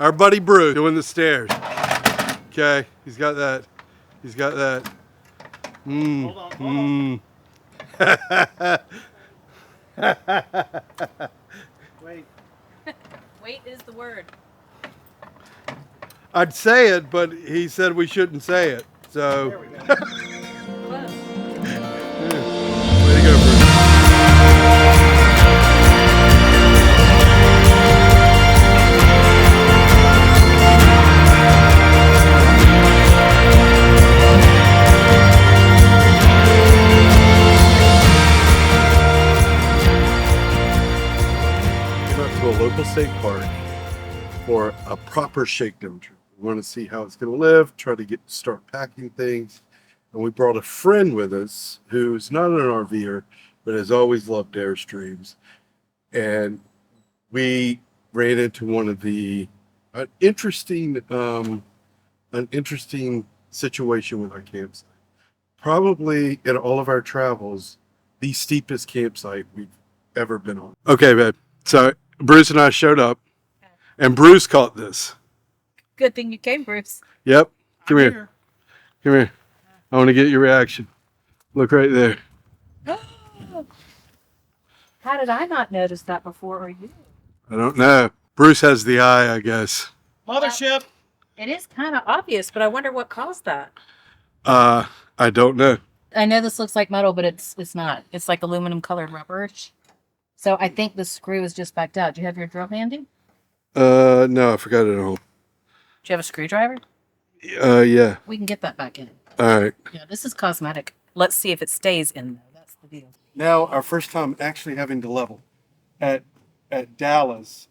Our buddy Bruce doing the stairs. Okay, he's got that. He's got that. Hold on. Wait. Wait is the word. I'd say it, but he said we shouldn't say it. So. There we go. Close. Way to go, Bruce. Came out to a local state park for a proper shakedown trip. We want to see how it's going to live, try to start packing things. And we brought a friend with us who's not an RVer, but has always loved Airstreams. And we ran into one of an interesting situation with our campsite. Probably in all of our travels, the steepest campsite we've ever been on. Okay, babe. So Bruce and I showed up, and Bruce caught this. Good thing you came, Bruce. Yep. Come here. Come here. I want to get your reaction. Look right there. How did I not notice that before, or you? I don't know. Bruce has the eye, I guess. Mothership. It is kind of obvious, but I wonder what caused that. I don't know. I know this looks like metal, but it's not. It's like aluminum colored rubberish. So I think the screw is just backed out. Do you have your drill handy? No, I forgot it at home. Do you have a screwdriver? Yeah. We can get that back in. All right. Yeah, this is cosmetic. Let's see if it stays in there. That's the deal. Now our first time actually having to level. At Dallas,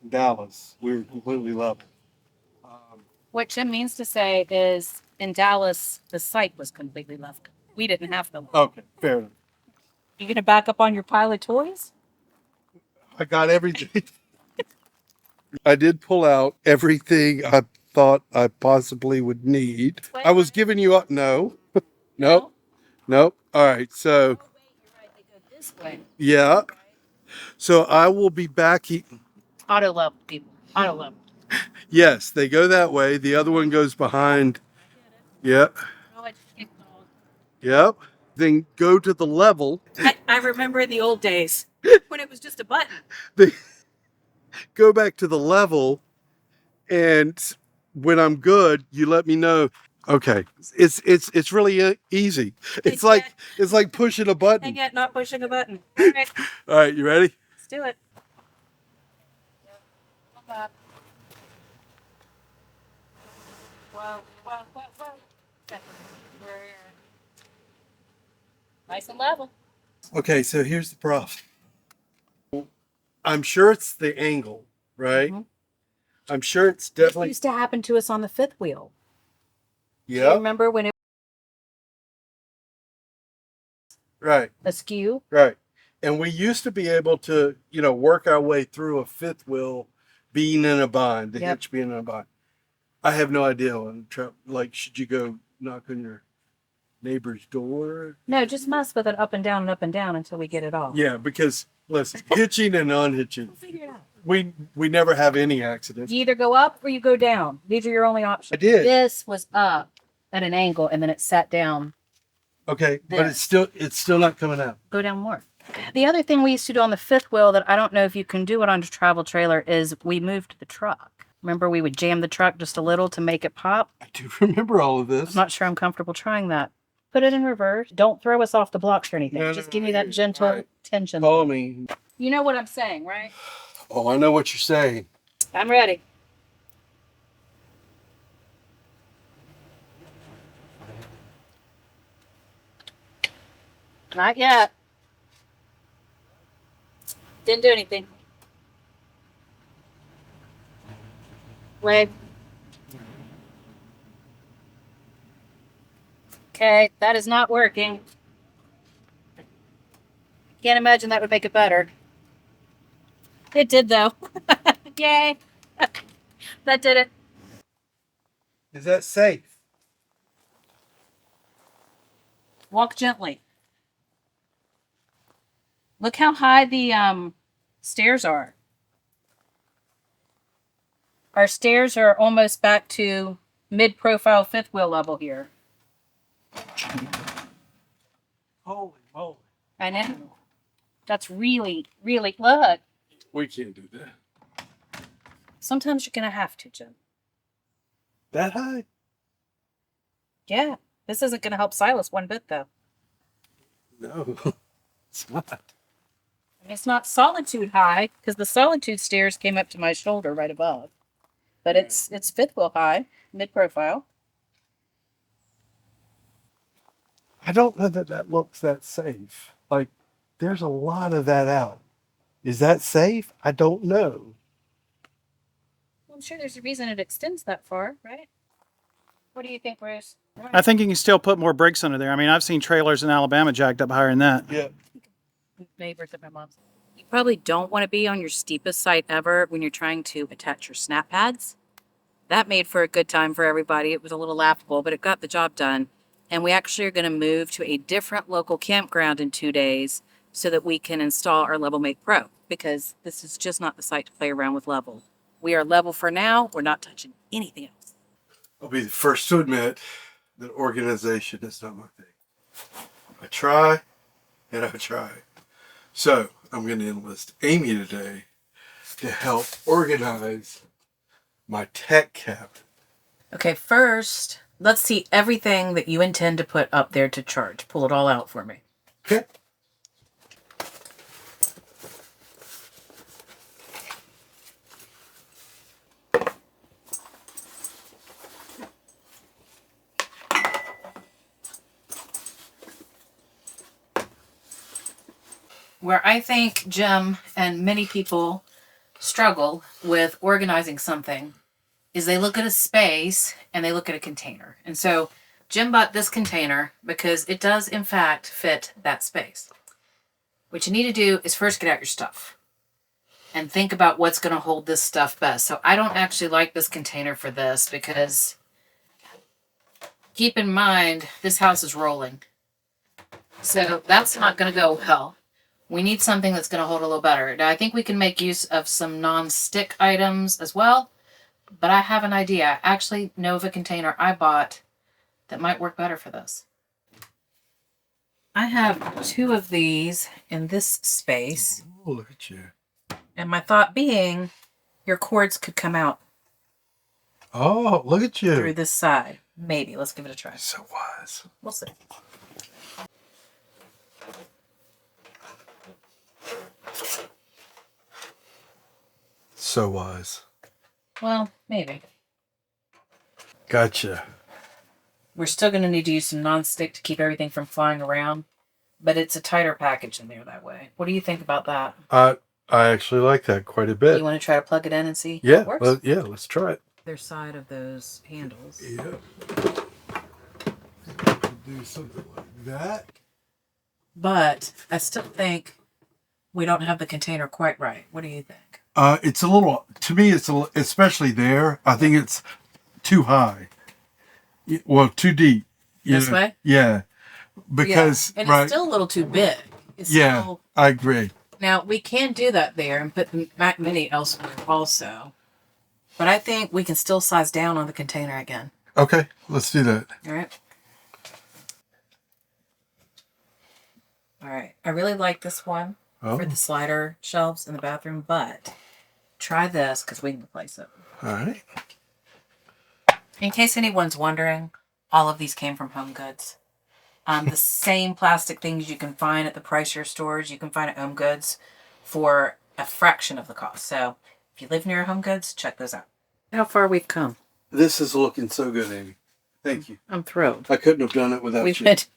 we were completely level. What Jim means to say is in Dallas, the site was completely left. We didn't have them. Okay, fair enough. You gonna back up on your pile of toys? I got everything. I did pull out everything I thought I possibly would need. I was giving you up. No. Nope. Nope. All right. So, Oh, wait, you're right. They go this way. yeah. So I will be back. Auto level, people. Auto level. Yes, they go that way. The other one goes behind. Yep. Oh, I just kicked all. Yep. Then go to the level. I remember the old days when it was just a button. They go back to the level, and when I'm good, you let me know. Okay, it's really easy. It's like pushing a And button. yet not pushing a button. All right, All right, you ready? let's do it. Whoa, whoa, whoa, whoa. We're nice and level. Okay, so here's the problem. I'm sure it's the angle, right? Mhm. I'm sure it's It definitely. used to happen to us on the fifth wheel. Do you Yeah. remember when it Right. was askew? Right. And we used to be able to, work our way through a fifth wheel being in a bind, the Yep. hitch being in a bind. I have no idea on like, should you go knock on your neighbor's door? No, just mess with it up and down until we get it off. Yeah, because listen, hitching and unhitching, We'll figure it out. we never have any accidents. You either go up or you go down. These are your only options. I did. This was up at an angle and then it sat down. Okay, but There. it's still not coming out. Go down more. The other thing we used to do on the fifth wheel that I don't know if you can do it on a travel trailer is we moved the truck. Remember we would jam the truck just a little to make it pop? I do remember all of I'm this. not sure I'm comfortable trying that. Put it in reverse. Don't throw us off the blocks or anything. No, Just no, give no, me that you're gentle right. tension. Follow me. You know what I'm saying, right? Oh, I know what you're saying. I'm ready. Not yet. Didn't do anything. Wave. Okay, that is not working. Can't imagine that would make it better. It did though. Yay. That did it. Is that safe? Walk gently. Look how high the stairs are. Our stairs are almost back to mid-profile fifth wheel level here. Holy moly. I know. That's really, really, look. We can't do that. Sometimes you're going to have to, Jim. That high? Yeah. This isn't going to help Silas one bit, though. No, it's not. I mean, it's not solitude high, because the solitude stairs came up to my shoulder right above. But it's fifth wheel high, mid-profile. I don't know that that looks that safe. Like, there's a lot of that out. Is that safe? I don't know. Well, I'm sure there's a reason it extends that far, right? What do you think, Bruce? I think you can still put more brakes under there. I mean, I've seen trailers in Alabama jacked up higher than that. Yeah. Neighbors at my mom's. You probably don't want to be on your steepest site ever when you're trying to attach your snap pads. That made for a good time for everybody. It was a little laughable, but it got the job done. And we actually are going to move to a different local campground in 2 days so that we can install our Level Mate Pro, because this is just not the site to play around with level. We are level for now. We're not touching anything else. I'll be the first to admit that organization is not my thing. I try and I try. So I'm going to enlist Amy today to help organize my tech cabinet. Okay, first, let's see everything that you intend to put up there to charge. Pull it all out for me. Okay. Where I think Jim and many people struggle with organizing something is they look at a space and they look at a container. And so Jim bought this container because it does in fact fit that space. What you need to do is first get out your stuff and think about what's going to hold this stuff best. So I don't actually like this container for this because keep in mind, this house is rolling. So that's not going to go well. We need something that's going to hold a little better. Now, I think we can make use of some non-stick items as well, but I have an idea. I actually know of a container I bought that might work better for this. I have 2 of these in this space, Oh, look at you. and my thought being your cords could come out Oh, look at through you. this side. Maybe. Let's give it a try. So wise. We'll see. So wise. Well, maybe. Gotcha. We're still going to need to use some non-stick to keep everything from flying around, but it's a tighter package in there that way. What do you think about that? I actually like that quite a bit. You want to try to plug it in and see Yeah, how it works? yeah, let's try it. Either side of those handles. Yeah. Do something like that. But I still think we don't have the container quite right. What do you think? It's a little, to me, it's a little, especially there, I think it's too high. Well, too deep. This way? Yeah. Because, yeah. And right. it's still a little too big. It's Yeah, still, I agree. now, we can do that there and put the Mac Mini elsewhere also. But I think we can still size down on the container again. Okay, let's do that. All right. All right. I really like this one for the slider shelves in the bathroom, but try this because we can replace it. All right. In case anyone's wondering, all of these came from Home Goods. The same plastic things you can find at the price your stores, you can find at Home Goods for a fraction of the cost. So if you live near Home Goods, check those out. How far we've come. This is looking so good, Amy. Thank you. I'm thrilled. I couldn't have done it without We've you. went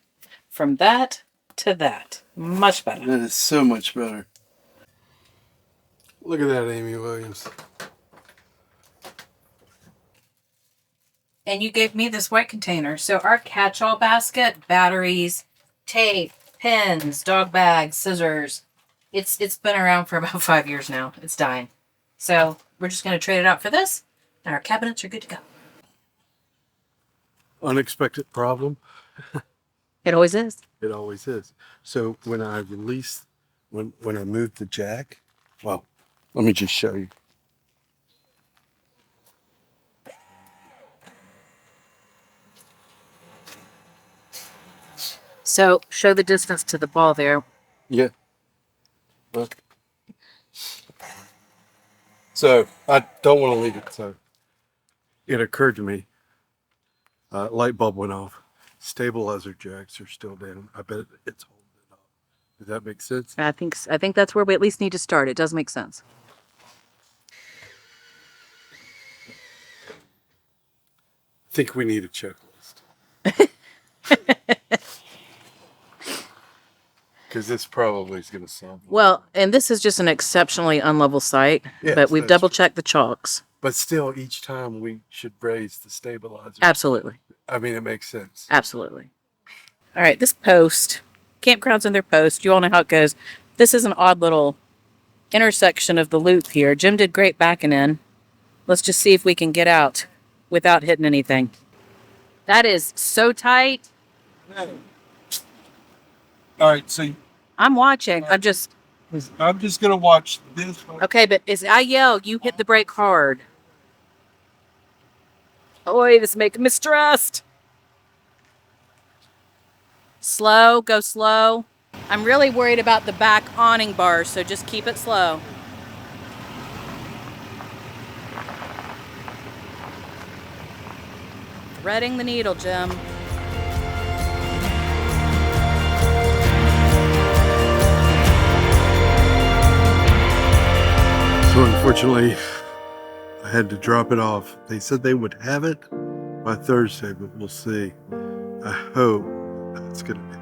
from that to that. Much better. That is so much better. Look at that, Amy Williams. And you gave me this white container. So our catch-all basket, batteries, tape, pins, dog bags, scissors. It's been around for about 5 years now. It's dying. So we're just going to trade it out for this, and our cabinets are good to go. Unexpected problem. It always is. It always is. So when I released, when I moved the jack, well, let me just show you. So show the distance to the ball there. Yeah. Well, so I don't want to leave it. So it occurred to me, light bulb went off. Stabilizer jacks are still down. I bet it's holding it up. Does that make sense? I think that's where we at least need to start. It does make sense. I think we need a checklist. Because this probably is going to solve it. Well, and this is just an exceptionally unlevel site, Yes, but we've that's double true. checked the chalks. But still, each time we should raise the stabilizer. Absolutely. I mean, it makes sense. Absolutely. All right, this post, campgrounds and their post, you all know how it goes. This is an odd little intersection of the loop here. Jim did great backing in. Let's just see if we can get out without hitting anything. That is so tight. All right, so I'm watching. I'm just, going to watch this one. okay, but as I yell, you hit the brake hard. Oy, this is making me stressed. Slow, go slow. I'm really worried about the back awning bars, so just keep it slow. Threading the needle, Jim. So unfortunately, I had to drop it off. They said they would have it by Thursday, but we'll see. I hope that's going to be